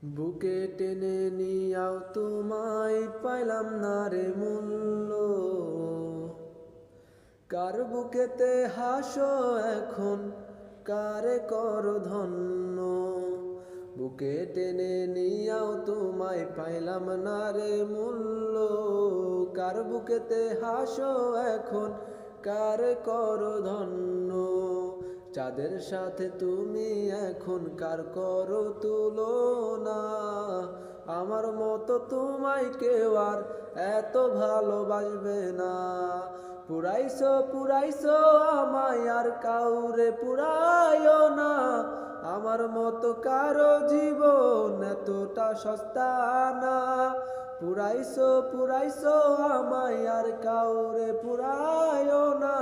বুকে টেনে নিয়াও তোমায় পাইলাম না রে মূল্য। কার বুকেতে হাসো এখন, কারে কর ধন্য। বুকে টেনে নিয়াও তোমায় পাইলাম না রে মূল্য। কার বুকেতে হাসো এখন, কারে কর ধন্য। চাঁদের সাথে তুমি এখন কার করো তুলনা। আমার মতো তোমায় কেউ আর এত ভালোবাসবে না। পুরাইছো পুরাইছো আমায় আর কাউরে পুরাইও না। আমার মতো কারো জীবন এতটা সস্তা না। পুরাইছো পুরাইছো আমায় আর কাউরে পুরাইও না।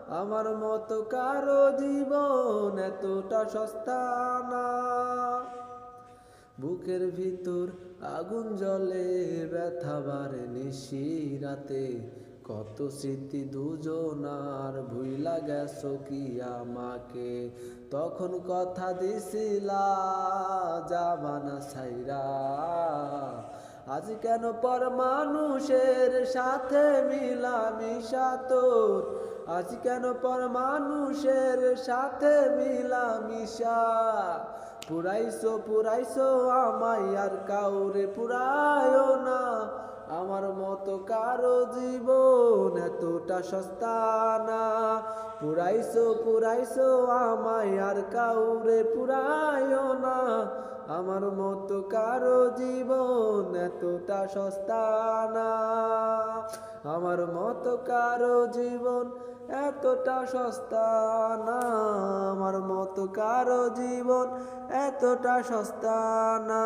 আমার মতো কারো জীবন এতটা সস্তা না। বুকের ভিতর আগুন জ্বলে, ব্যথা বাড়ে নিশি রাতে। কত স্মৃতি দুজনার, ভুইলা গেছো কি আমাকে। তখন কথা দিছিলা জামানা ছাইরা। আজ কেন পর মানুষের সাথে মিলামিশা তোর। আজ কেন পর মানুষের সাথে মিলামিশা। পুরাইছো পুরাইছো আমায় আর কাউরে পুরাইও না। আমার মতো কারো জীবন এতটা সস্তা না। পুরাইছো পুরাইছো আমায় আর কাউরে পুরাইও না। আমার মতো কারো জীবন এতটা সস্তা না। আমার মতো কারো জীবন এতটা সস্তা না। আমার মতো কারো জীবন এতটা সস্তা না।